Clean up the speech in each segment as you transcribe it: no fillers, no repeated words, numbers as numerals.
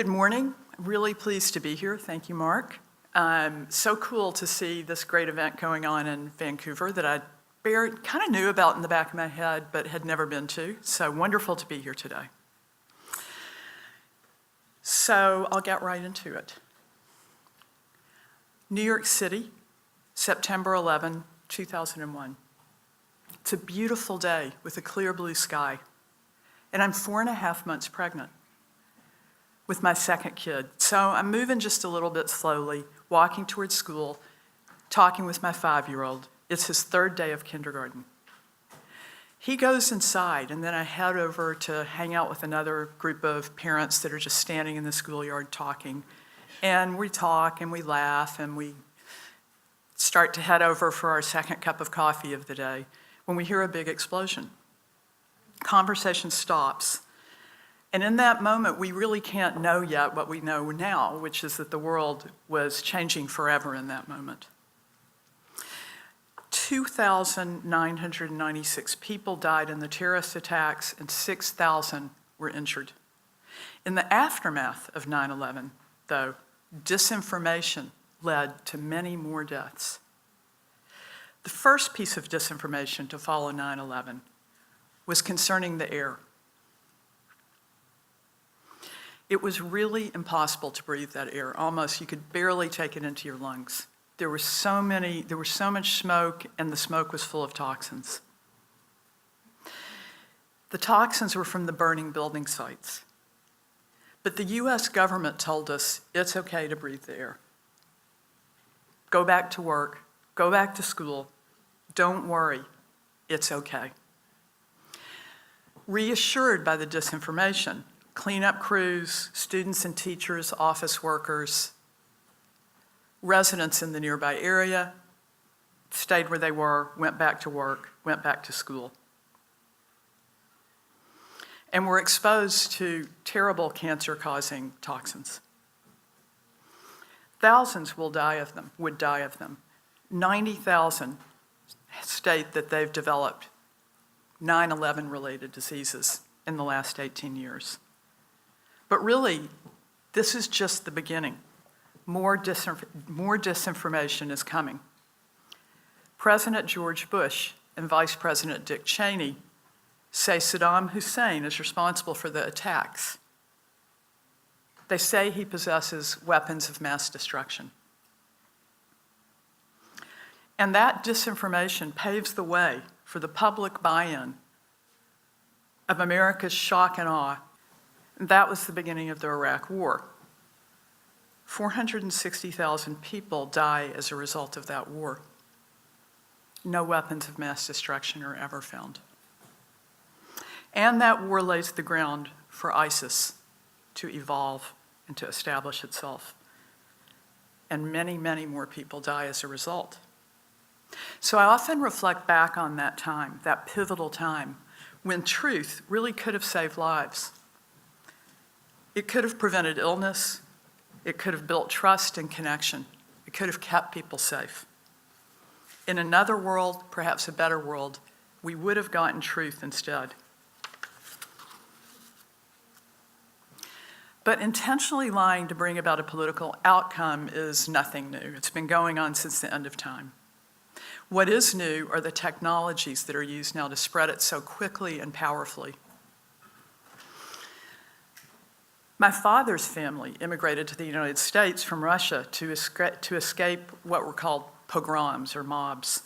Good morning. I'm really pleased to be here. Thank you, Mark. So cool to see this great event going on in Vancouver that I kind of knew about in the back of my head, but had never been to. So wonderful to be here today. So I'll get right into it. New York City, September 11, 2001. It's a beautiful day with a clear blue sky. And I'm 4.5 months pregnant with my second kid. So I'm moving just a little bit slowly, walking towards school, talking with my 5-year-old. It's his third day of kindergarten. He goes inside, and then I head over to hang out with another group of parents that are just standing in the schoolyard talking. And we talk and we laugh and we start to head over for our second cup of coffee of the day when we hear a big explosion. Conversation stops. And in that moment, we really can't know yet what we know now, which is that the world was changing forever in that moment. 2,996 people died in the terrorist attacks and 6,000 were injured. In the aftermath of 9/11, though, disinformation led to many more deaths. The first piece of disinformation to follow 9/11 was concerning the air. It was really impossible to breathe that air. Almost, you could barely take it into your lungs. There was so much smoke, and the smoke was full of toxins. The toxins were from the burning building sites. But the US government told us it's okay to breathe the air. Go back to work, go back to school. Don't worry, it's okay. Reassured by the disinformation, cleanup crews, students and teachers, office workers, residents in the nearby area stayed where they were, went back to work, went back to school. And were exposed to terrible cancer-causing toxins. Thousands would die of them. 90,000 state that they've developed 9/11 related diseases in the last 18 years. But really, this is just the beginning. More disinformation is coming. President George Bush and Vice President Dick Cheney say Saddam Hussein is responsible for the attacks. They say he possesses weapons of mass destruction. And that disinformation paves the way for the public buy-in of America's shock and awe. And that was the beginning of the Iraq War. 460,000 people die as a result of that war. No weapons of mass destruction are ever found. And that war lays the ground for ISIS to evolve and to establish itself. And many, many more people die as a result. So I often reflect back on that time, that pivotal time, when truth really could have saved lives. It could have prevented illness. It could have built trust and connection. It could have kept people safe. In another world, perhaps a better world, we would have gotten truth instead. But intentionally lying to bring about a political outcome is nothing new. It's been going on since the end of time. What is new are the technologies that are used now to spread it so quickly and powerfully. My father's family immigrated to the United States from Russia to escape what were called pogroms or mobs.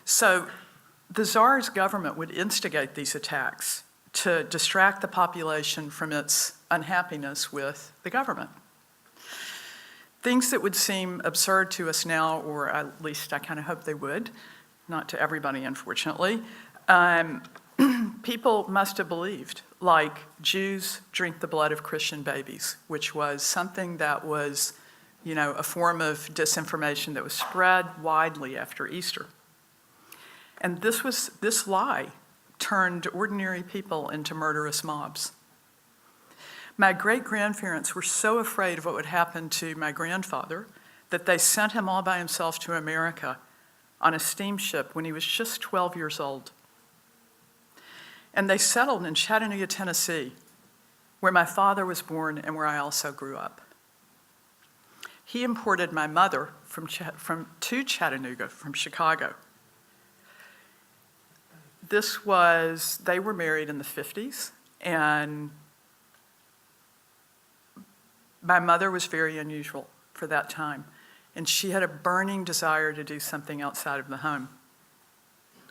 So the Tsar's government would instigate these attacks to distract the population from its unhappiness with the government. Things that would seem absurd to us now, or at least I kind of hope they would, not to everybody, unfortunately, people must have believed, like Jews drink the blood of Christian babies, which was something that was, a form of disinformation that was spread widely after Easter. And this lie turned ordinary people into murderous mobs. My great-grandparents were so afraid of what would happen to my grandfather that they sent him all by himself to America on a steamship when he was just 12 years old. And they settled in Chattanooga, Tennessee, where my father was born and where I also grew up. He imported my mother to Chattanooga from Chicago. They were married in the 50s, and my mother was very unusual for that time, and she had a burning desire to do something outside of the home,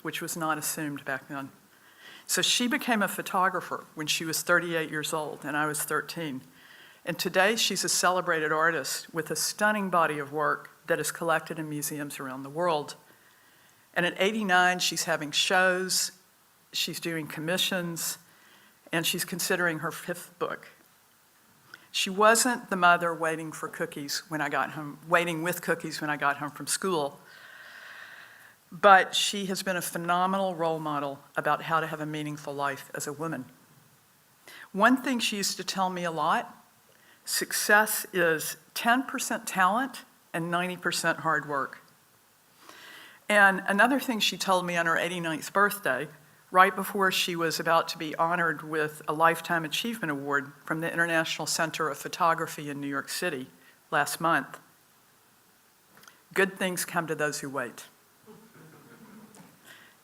which was not assumed back then. So she became a photographer when she was 38 years old, and I was 13. And today she's a celebrated artist with a stunning body of work that is collected in museums around the world. And at 89, she's having shows, she's doing commissions, and she's considering her 5th book. She wasn't the mother waiting with cookies when I got home from school, but she has been a phenomenal role model about how to have a meaningful life as a woman. One thing she used to tell me a lot: success is 10% talent and 90% hard work. And another thing she told me on her 89th birthday, right before she was about to be honored with a Lifetime Achievement Award from the International Center of Photography in New York City last month: good things come to those who wait.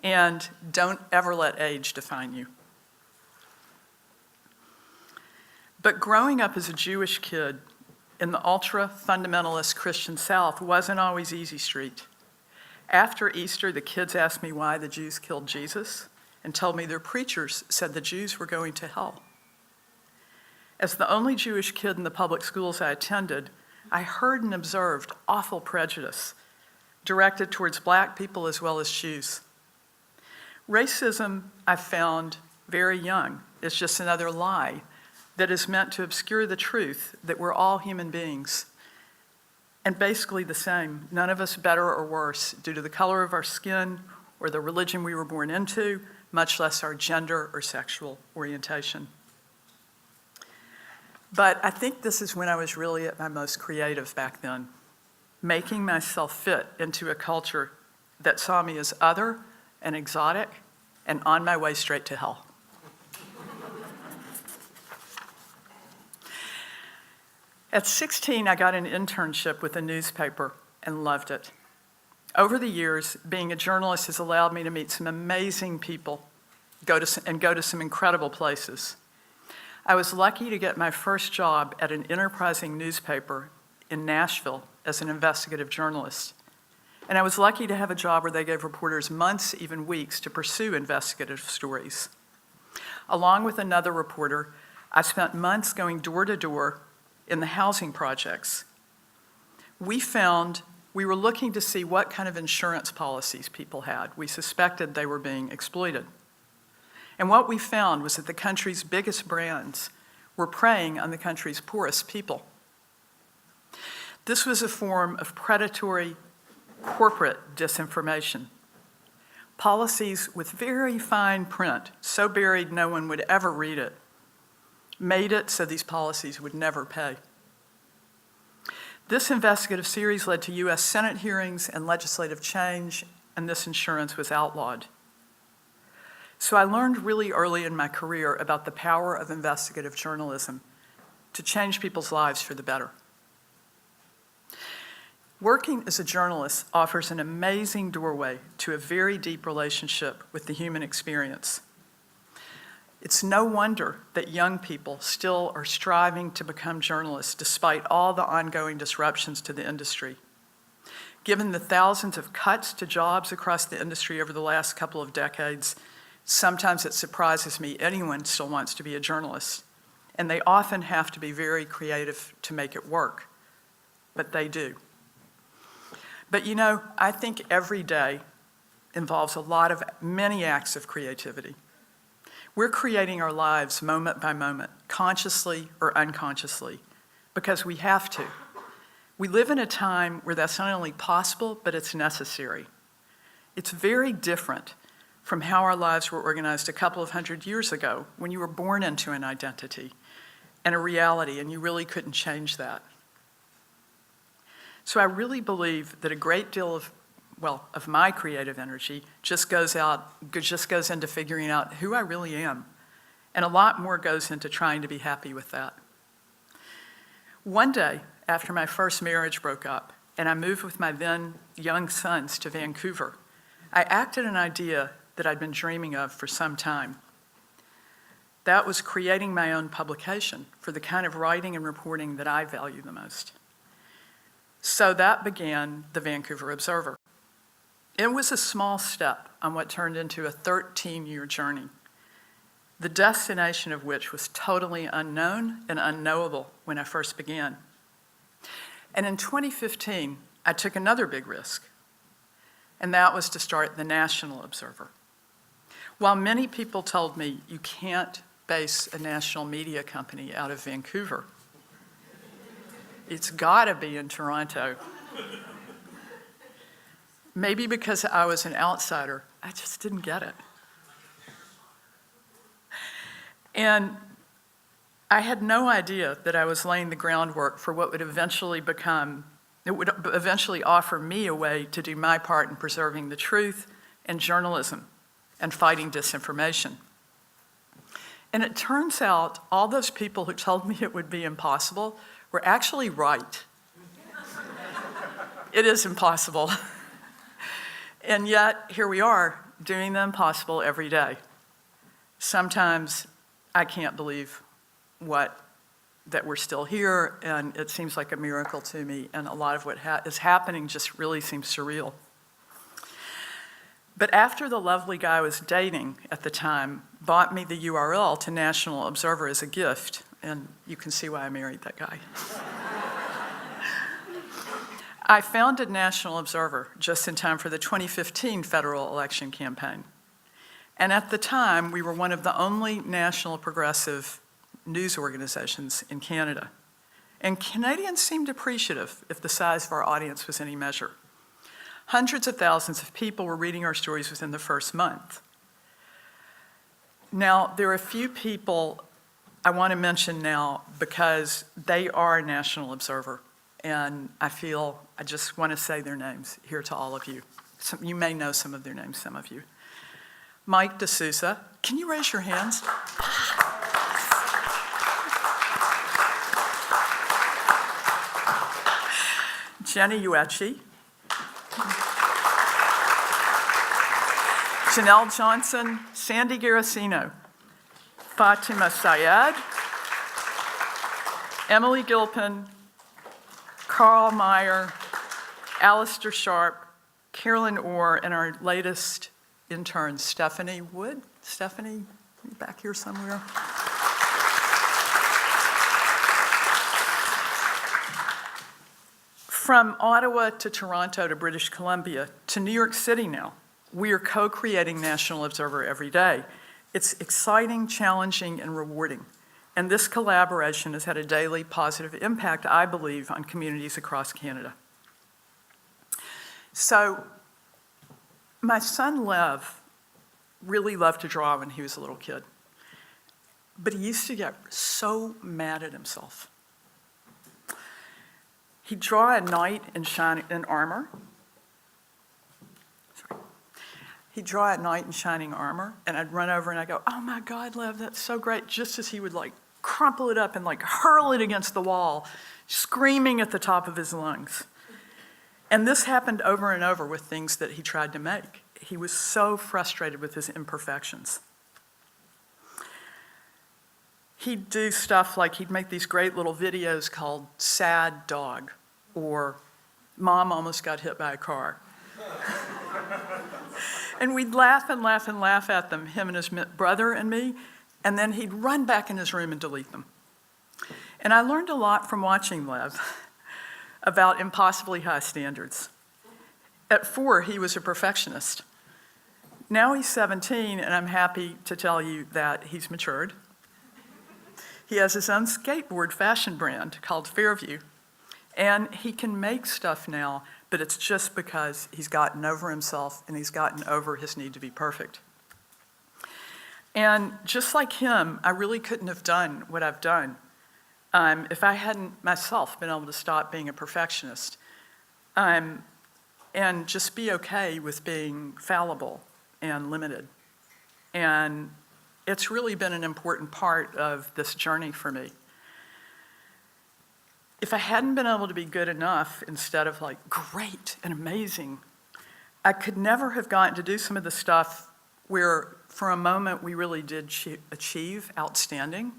And don't ever let age define you. But growing up as a Jewish kid in the ultra-fundamentalist Christian South wasn't always easy street. After Easter, the kids asked me why the Jews killed Jesus and told me their preachers said the Jews were going to hell. As the only Jewish kid in the public schools I attended, I heard and observed awful prejudice directed towards black people as well as Jews. Racism, I found very young, is just another lie that is meant to obscure the truth that we're all human beings and basically the same, none of us better or worse due to the color of our skin or the religion we were born into, much less our gender or sexual orientation. But I think this is when I was really at my most creative back then, making myself fit into a culture that saw me as other and exotic and on my way straight to hell. At 16, I got an internship with a newspaper and loved it. Over the years, being a journalist has allowed me to meet some amazing people, go to some incredible places. I was lucky to get my first job at an enterprising newspaper in Nashville as an investigative journalist. And I was lucky to have a job where they gave reporters months, even weeks, to pursue investigative stories. Along with another reporter, I spent months going door to door in the housing projects. We were looking to see what kind of insurance policies people had. We suspected they were being exploited. And what we found was that the country's biggest brands were preying on the country's poorest people. This was a form of predatory corporate disinformation. Policies with very fine print, so buried no one would ever read it, made it so these policies would never pay. This investigative series led to U.S. Senate hearings and legislative change, and this insurance was outlawed. So I learned really early in my career about the power of investigative journalism to change people's lives for the better. Working as a journalist offers an amazing doorway to a very deep relationship with the human experience. It's no wonder that young people still are striving to become journalists despite all the ongoing disruptions to the industry. Given the thousands of cuts to jobs across the industry over the last couple of decades, sometimes it surprises me anyone still wants to be a journalist, and they often have to be very creative to make it work, but they do. But you know, I think every day involves many acts of creativity. We're creating our lives moment by moment, consciously or unconsciously, because we have to. We live in a time where that's not only possible, but it's necessary. It's very different from how our lives were organized a couple of hundred years ago, when you were born into an identity and a reality, and you really couldn't change that. So I really believe that a great deal of my creative energy just goes into figuring out who I really am And a lot more goes into trying to be happy with that. One day, after my first marriage broke up, and I moved with my then young sons to Vancouver, I acted an idea that I'd been dreaming of for some time. That was creating my own publication for the kind of writing and reporting that I value the most. So that began the Vancouver Observer. It was a small step on what turned into a 13-year journey, the destination of which was totally unknown and unknowable when I first began. And in 2015, I took another big risk, and that was to start the National Observer. While many people told me you can't base a national media company out of Vancouver, it's gotta be in Toronto. Maybe because I was an outsider, I just didn't get it. And I had no idea that I was laying the groundwork for what would eventually offer me a way to do my part in preserving the truth and journalism and fighting disinformation. And it turns out all those people who told me it would be impossible were actually right. It is impossible. And yet, here we are, doing the impossible every day. Sometimes I can't believe that we're still here, and it seems like a miracle to me, and a lot of what is happening just really seems surreal. But after the lovely guy I was dating at the time bought me the URL to National Observer as a gift, and you can see why I married that guy. I founded National Observer just in time for the 2015 federal election campaign. And at the time, we were one of the only national progressive news organizations in Canada. And Canadians seemed appreciative if the size of our audience was any measure. Hundreds of thousands of people were reading our stories within the first month. Now, there are a few people I want to mention now because they are a National Observer, and I just want to say their names here to all of you. You may know some of their names, some of you. Mike D'Souza, can you raise your hands? Jenny Uechi, Janelle Johnson, Sandy Garasino, Fatima Syed, Emily Gilpin, Carl Meyer, Alistair Sharp, Carolyn Orr, and our latest intern, Stephanie Wood. Stephanie, back here somewhere. From Ottawa to Toronto to British Columbia to New York City now, we are co-creating National Observer every day. It's exciting, challenging, and rewarding. And this collaboration has had a daily positive impact, I believe, on communities across Canada. So, my son Lev really loved to draw when he was a little kid. But he used to get so mad at himself. He'd draw a knight in armor. He'd draw a knight in shining armor, and I'd run over and I'd go, "Oh my God, Lev, that's so great," just as he would crumple it up and hurl it against the wall, screaming at the top of his lungs. And this happened over and over with things that he tried to make. He was so frustrated with his imperfections. He'd do stuff like he'd make these great little videos called Sad Dog, or Mom Almost Got Hit by a Car. And we'd laugh and laugh and laugh at them, him and his brother and me, and then he'd run back in his room and delete them. And I learned a lot from watching Lev about impossibly high standards. At 4, he was a perfectionist. Now he's 17, and I'm happy to tell you that he's matured. He has his own skateboard fashion brand called Fairview, and he can make stuff now, but it's just because he's gotten over himself and he's gotten over his need to be perfect. And just like him, I really couldn't have done what I've done if I hadn't myself been able to stop being a perfectionist and just be okay with being fallible and limited and it's really been an important part of this journey for me. If I hadn't been able to be good enough instead of like great and amazing, I could never have gotten to do some of the stuff where for a moment we really did achieve outstanding.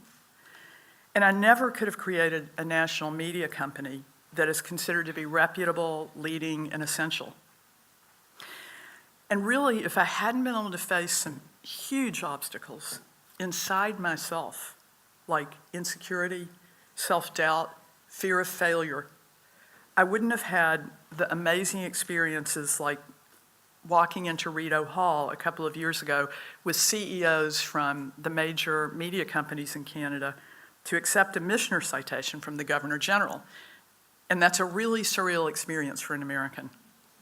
And I never could have created a national media company that is considered to be reputable, leading, and essential. And really, if I hadn't been able to face some huge obstacles inside myself, like insecurity, self-doubt, fear of failure, I wouldn't have had the amazing experiences like walking into Rideau Hall a couple of years ago with CEOs from the major media companies in Canada to accept a Missioner citation from the Governor General. And that's a really surreal experience for an American.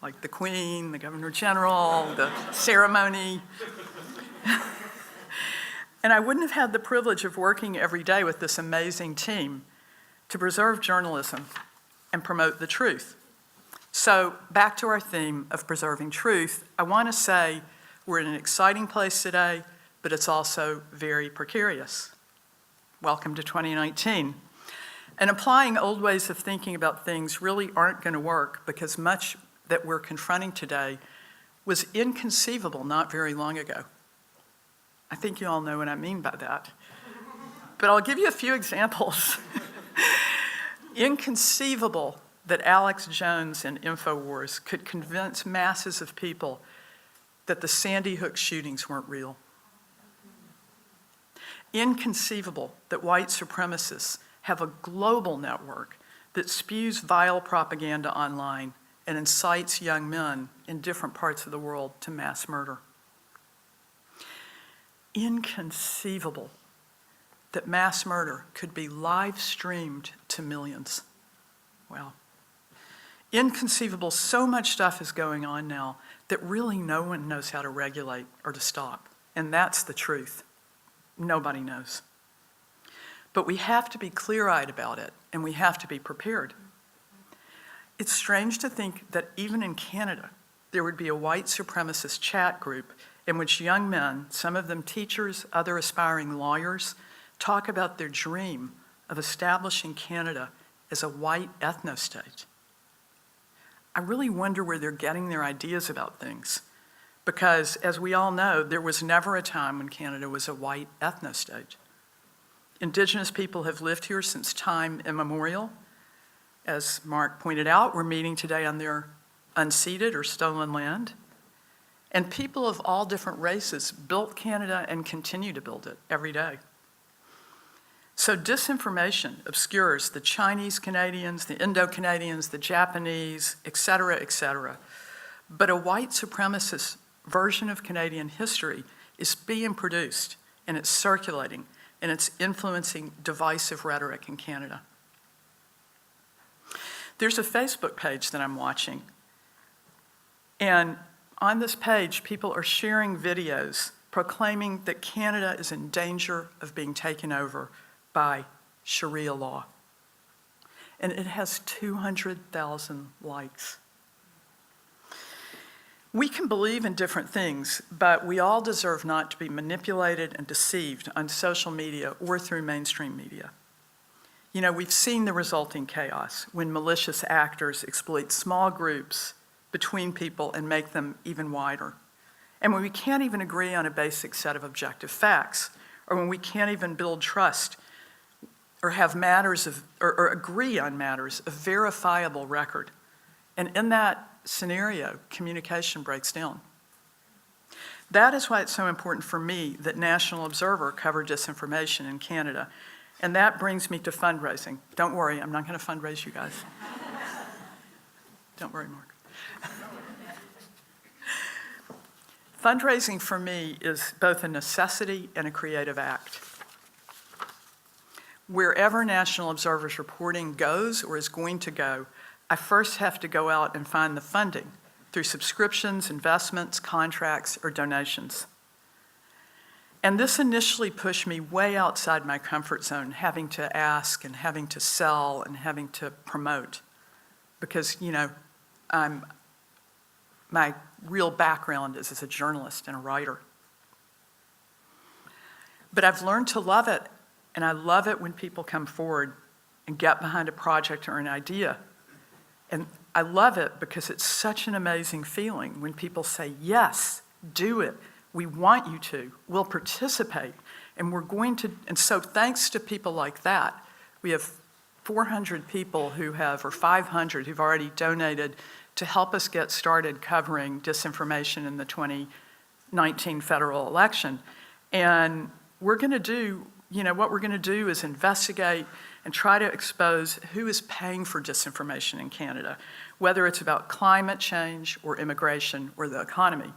Like the Queen, the Governor General, the ceremony. And I wouldn't have had the privilege of working every day with this amazing team to preserve journalism and promote the truth. So back to our theme of preserving truth, I want to say we're in an exciting place today, but it's also very precarious. Welcome to 2019. And applying old ways of thinking about things really aren't going to work because much that we're confronting today was inconceivable not very long ago. I think you all know what I mean by that. But I'll give you a few examples. Inconceivable that Alex Jones and InfoWars could convince masses of people that the Sandy Hook shootings weren't real. Inconceivable that white supremacists have a global network that spews vile propaganda online and incites young men in different parts of the world to mass murder. Inconceivable that mass murder could be live streamed to millions. Wow. Inconceivable, so much stuff is going on now that really no one knows how to regulate or to stop. And that's the truth. Nobody knows. But we have to be clear-eyed about it, and we have to be prepared. It's strange to think that even in Canada, there would be a white supremacist chat group in which young men, some of them teachers, other aspiring lawyers, talk about their dream of establishing Canada as a white ethno-state. I really wonder where they're getting their ideas about things, because as we all know, there was never a time when Canada was a white ethno-state. Indigenous people have lived here since time immemorial. As Mark pointed out, we're meeting today on their unceded or stolen land. And people of all different races built Canada and continue to build it every day. So disinformation obscures the Chinese Canadians, the Indo-Canadians, the Japanese, et cetera, but a white supremacist version of Canadian history is being produced, and it's circulating, and it's influencing divisive rhetoric in Canada. There's a Facebook page that I'm watching, and on this page, people are sharing videos proclaiming that Canada is in danger of being taken over by Sharia law. And it has 200,000 likes. We can believe in different things, but we all deserve not to be manipulated and deceived on social media or through mainstream media. You know, we've seen the resulting chaos when malicious actors exploit small groups between people and make them even wider. And when we can't even agree on a basic set of objective facts, or when we can't even build trust or have matters of, or agree on matters of verifiable record. And in that scenario, communication breaks down. That is why it's so important for me that National Observer covered disinformation in Canada. And that brings me to fundraising. Don't worry, I'm not going to fundraise you guys. Don't worry, Mark. Fundraising for me is both a necessity and a creative act. Wherever National Observer's reporting goes or is going to go, I first have to go out and find the funding through subscriptions, investments, contracts, or donations. And this initially pushed me way outside my comfort zone, having to ask and having to sell and having to promote. Because, you know, my real background is as a journalist and a writer. But I've learned to love it, and I love it when people come forward and get behind a project or an idea. And I love it because it's such an amazing feeling when people say, yes, do it. We want you to. We'll participate. And we're going to, and so thanks to people like that, we have 400 people who have, or 500 who've already donated to help us get started covering disinformation in the 2019 federal election. And we're going to do, what we're going to do is investigate and try to expose who is paying for disinformation in Canada, whether it's about climate change or immigration or the economy.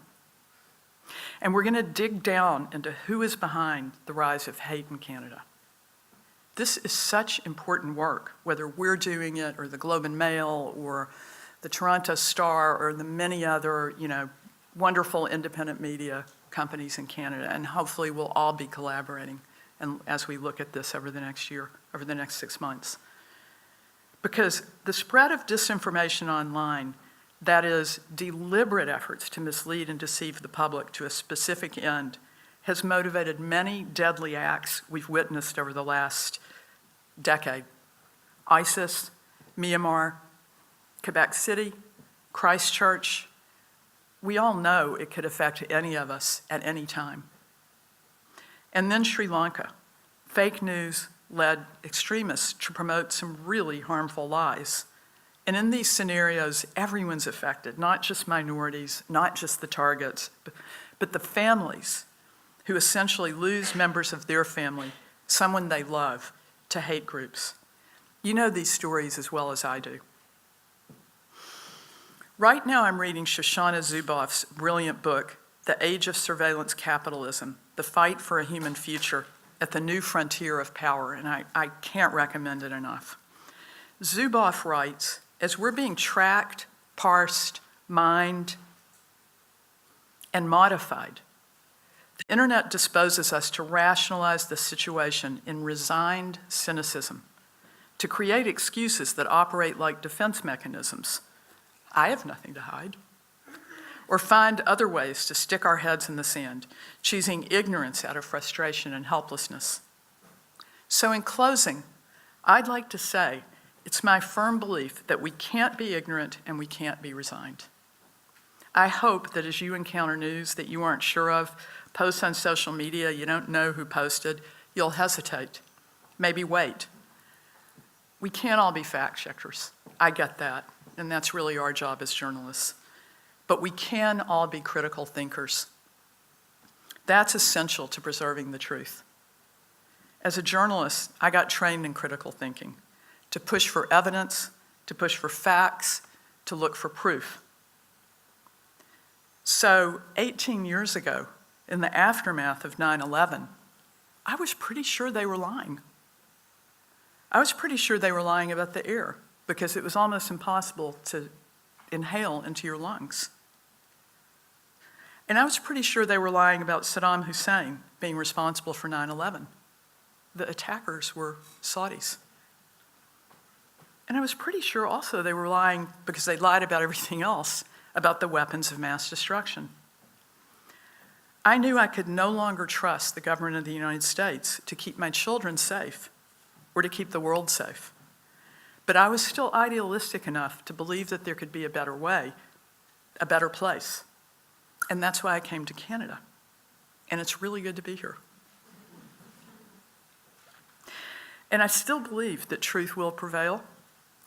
And we're going to dig down into who is behind the rise of hate in Canada. This is such important work, whether we're doing it or the Globe and Mail or the Toronto Star or the many other, wonderful independent media companies in Canada. And hopefully we'll all be collaborating and as we look at this over the next year, over the next 6 months. Because the spread of disinformation online, that is deliberate efforts to mislead and deceive the public to a specific end, has motivated many deadly acts we've witnessed over the last decade. ISIS, Myanmar, Quebec City, Christchurch. We all know it could affect any of us at any time. And then Sri Lanka. Fake news led extremists to promote some really harmful lies. And in these scenarios, everyone's affected, not just minorities, not just the targets, but the families who essentially lose members of their family, someone they love, to hate groups. You know these stories as well as I do. Right now I'm reading Shoshana Zuboff's brilliant book, The Age of Surveillance Capitalism, The Fight for a Human Future at the New Frontier of Power, and I can't recommend it enough. Zuboff writes, as we're being tracked, parsed, mined, and modified, the internet disposes us to rationalize the situation in resigned cynicism, to create excuses that operate like defense mechanisms. I have nothing to hide. Or find other ways to stick our heads in the sand, choosing ignorance out of frustration and helplessness. So in closing, I'd like to say it's my firm belief that we can't be ignorant and we can't be resigned. I hope that as you encounter news that you aren't sure of, posts on social media, you don't know who posted, you'll hesitate, maybe wait. We can't all be fact checkers. I get that, and that's really our job as journalists. But we can all be critical thinkers. That's essential to preserving the truth. As a journalist, I got trained in critical thinking, to push for evidence, to push for facts, to look for proof. So 18 years ago, in the aftermath of 9/11, I was pretty sure they were lying. I was pretty sure they were lying about the air because it was almost impossible to inhale into your lungs. And I was pretty sure they were lying about Saddam Hussein being responsible for 9/11. The attackers were Saudis. And I was pretty sure also they were lying because they lied about everything else, about the weapons of mass destruction. I knew I could no longer trust the government of the United States to keep my children safe or to keep the world safe. But I was still idealistic enough to believe that there could be a better way, a better place. And that's why I came to Canada. And it's really good to be here. And I still believe that truth will prevail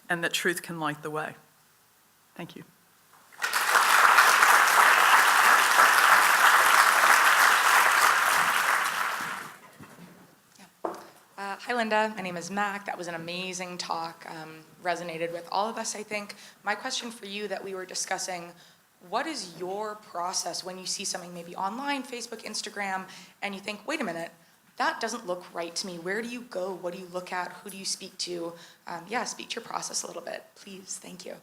and that truth can light the way. Thank you. Hi, Linda. My name is Mac. That was an amazing talk. Resonated with all of us, I think. My question for you that we were discussing, what is your process when you see something maybe online, Facebook, Instagram, and you think, wait a minute, that doesn't look right to me. Where do you go? What do you look at? Who do you speak to? Speak to your process a little bit, please. Thank you.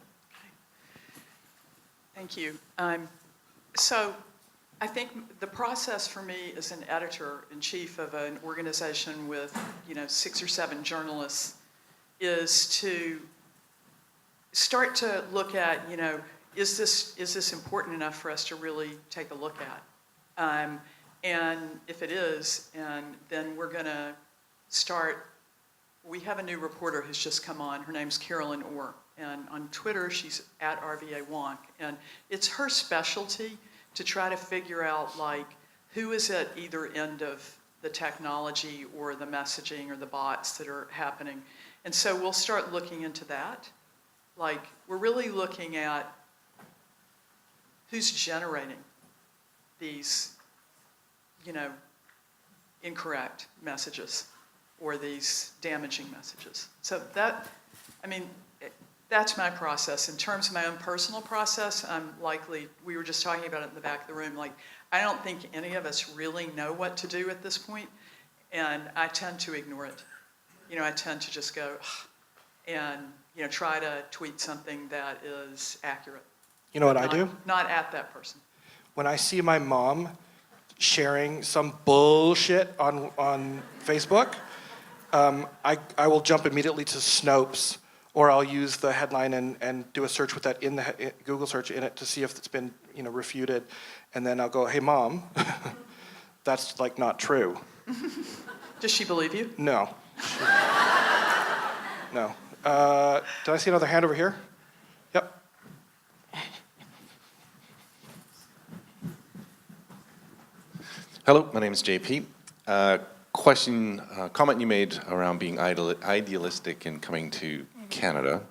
Thank you. So I think the process for me as an editor-in-chief of an organization with 6 or 7 journalists is to start to look at, is this important enough for us to really take a look at? And if it is, and then we're going to start, we have a new reporter who's just come on. Her name's Carolyn Orr. And on Twitter, she's at RVA Wonk. And it's her specialty to try to figure out, like, who is at either end of the technology or the messaging or the bots that are happening. And so we'll start looking into that. Like, we're really looking at who's generating these, incorrect messages or these damaging messages. So that's my process. In terms of my own personal process, we were just talking about it in the back of the room, like, I don't think any of us really know what to do at this point, and I tend to ignore it. I tend to just go, and, try to tweet something that is accurate. You know what I do? Not at that person. When I see my mom sharing some bullshit on Facebook, I will jump immediately to Snopes, or I'll use the headline and do a search with that in the Google search in it to see if it's been refuted, and then I'll go, hey mom, that's like not true. Does she believe you? No. No. Did I see another hand over here? Yep. Hello, my name is JP. Comment you made around being idealistic and coming to Canada.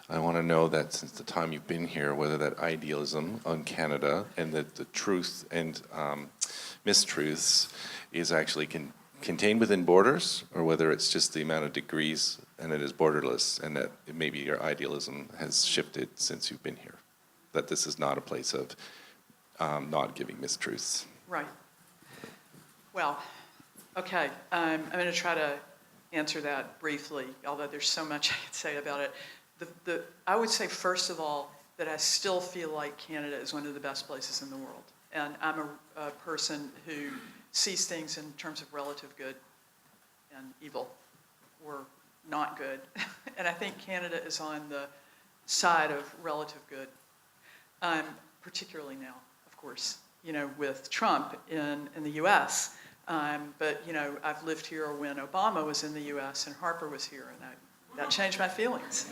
I want to know that since the time you've been here, whether that idealism on Canada and that the truth and mistruths is actually contained within borders, or whether it's just the amount of degrees and it is borderless, and that maybe your idealism has shifted since you've been here. That this is not a place of not giving mistruths. Right. Well, okay, I'm going to try to answer that briefly, although there's so much I could say about it. I would say, first of all, that I still feel like Canada is one of the best places in the world. And I'm a person who sees things in terms of relative good and evil, or not good. And I think Canada is on the side of relative good, particularly now, of course, with Trump in the U.S., but, I've lived here when Obama was in the U.S. and Harper was here, and that changed my feelings.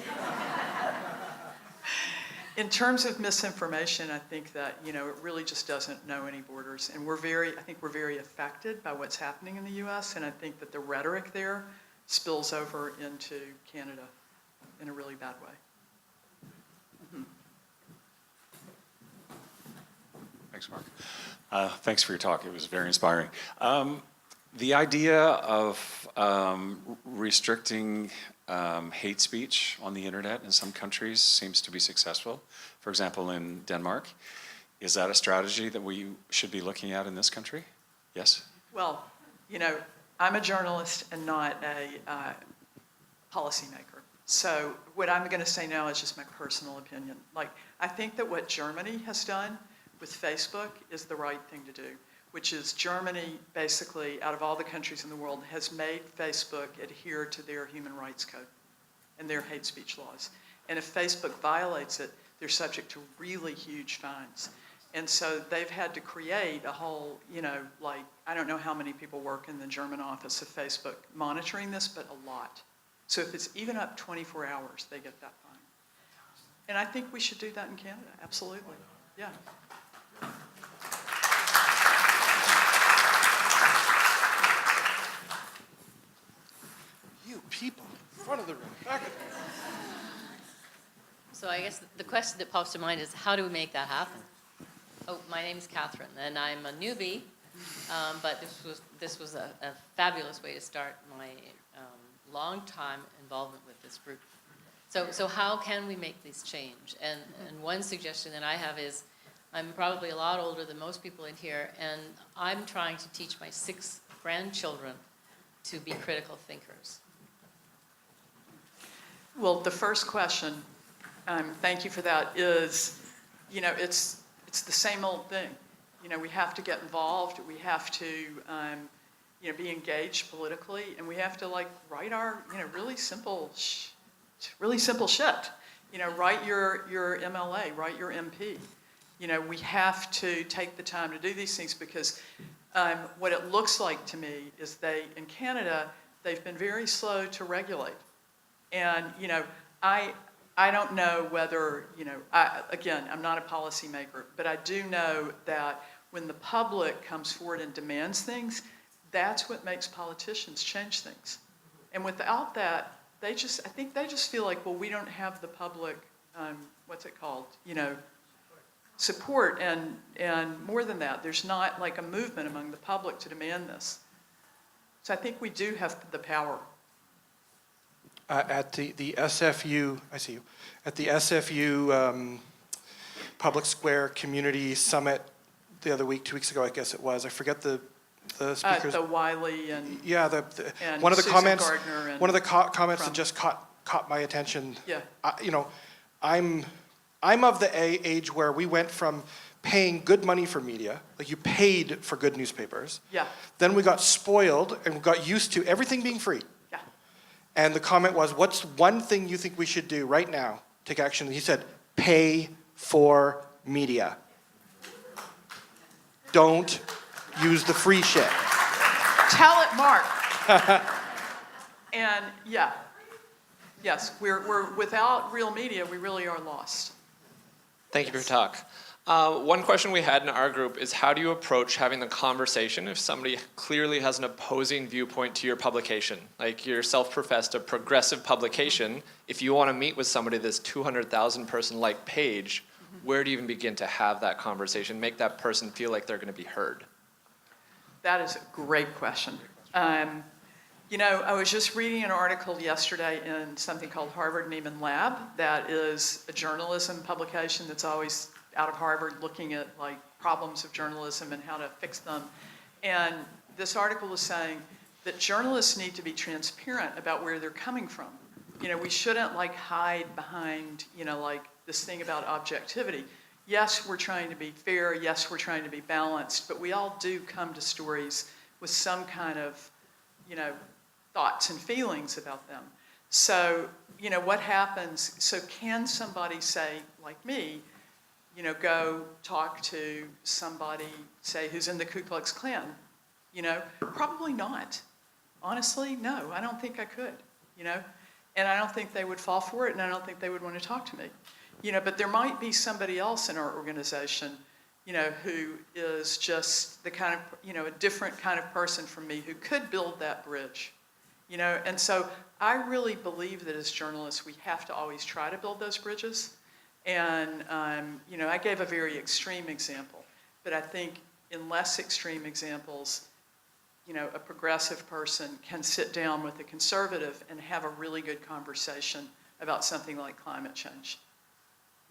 In terms of misinformation, I think that, it really just doesn't know any borders. And I think we're very affected by what's happening in the U.S., and I think that the rhetoric there spills over into Canada in a really bad way. Mm-hmm. Thanks, Mark. Thanks for your talk. It was very inspiring. The idea of restricting hate speech on the internet in some countries seems to be successful. For example, in Denmark. Is that a strategy that we should be looking at in this country? Yes? Well, I'm a journalist and not a policymaker. So what I'm going to say now is just my personal opinion. Like, I think that what Germany has done with Facebook is the right thing to do, which is Germany, basically, out of all the countries in the world, has made Facebook adhere to their human rights code and their hate speech laws. And if Facebook violates it, they're subject to really huge fines. And so they've had to create a whole, I don't know how many people work in the German office of Facebook monitoring this, but a lot. So if it's even up 24 hours, they get that fine. And I think we should do that in Canada, absolutely. Yeah. You people, front of the room, back of the room. So I guess the question that pops to mind is, how do we make that happen? Oh, my name's Catherine, and I'm a newbie, but this was a fabulous way to start my long-time involvement with this group. So how can we make this change? And one suggestion that I have is, I'm probably a lot older than most people in here, and I'm trying to teach my 6 grandchildren to be critical thinkers. Well, the first question, thank you for that, is, it's the same old thing. We have to get involved. We have to, be engaged politically, and we have to write our, really simple shit. Write your MLA, write your MP. We have to take the time to do these things because What it looks like to me is in Canada, they've been very slow to regulate. And, I don't know whether, again, I'm not a policymaker, but I do know that when the public comes forward and demands things, that's what makes politicians change things. And without that, I think they just feel like, well, we don't have the public, support. And more than that, there's not like a movement among the public to demand this. So I think we do have the power. At the SFU, I see you, at the SFU Public Square Community Summit the other week, 2 weeks ago, I guess it was, I forget the speakers. The Wiley and Yeah, and one of the Susan comments, Gardner and one of the comments from- that just caught my attention. Yeah. I'm of the age where we went from paying good money for media, like you paid for good newspapers. Yeah. Then we got spoiled and we got used to everything being free. Yeah. And the comment was, what's one thing you think we should do right now, take action? And he said, pay for media. Don't use the free shit. Tell it, Mark. And yes, we're without real media, we really are lost. Thank you for your talk. One question we had in our group is, how do you approach having the conversation if somebody clearly has an opposing viewpoint to your publication? Like you're self-professed a progressive publication. If you want to meet with somebody that's 200,000 person like page, where do you even begin to have that conversation, make that person feel like they're going to be heard? That is a great question. I was just reading an article yesterday in something called Harvard Neiman Lab. That is a journalism publication that's always out of Harvard looking at like problems of journalism and how to fix them. And this article is saying that journalists need to be transparent about where they're coming from. We shouldn't like hide behind, like this thing about objectivity. Yes, we're trying to be fair. Yes, we're trying to be balanced, but we all do come to stories with some kind of, thoughts and feelings about them. So, what happens? So can somebody say, like me, go talk to somebody, say, who's in the Ku Klux Klan? Probably not. Honestly, no, I don't think I could, and I don't think they would fall for it, and I don't think they would want to talk to me. But there might be somebody else in our organization, who is just the kind of, a different kind of person from me who could build that bridge, And so I really believe that as journalists, we have to always try to build those bridges. And, I gave a very extreme example, but I think in less extreme examples, a progressive person can sit down with a conservative and have a really good conversation about something like climate change.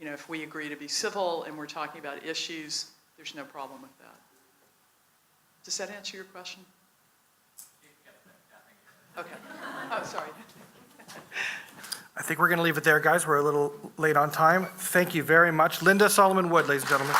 If we agree to be civil and we're talking about issues, there's no problem with that. Does that answer your question? Okay. Oh, sorry. I think we're going to leave it there, guys. We're a little late on time. Thank you very much. Linda Solomon Wood, ladies and gentlemen.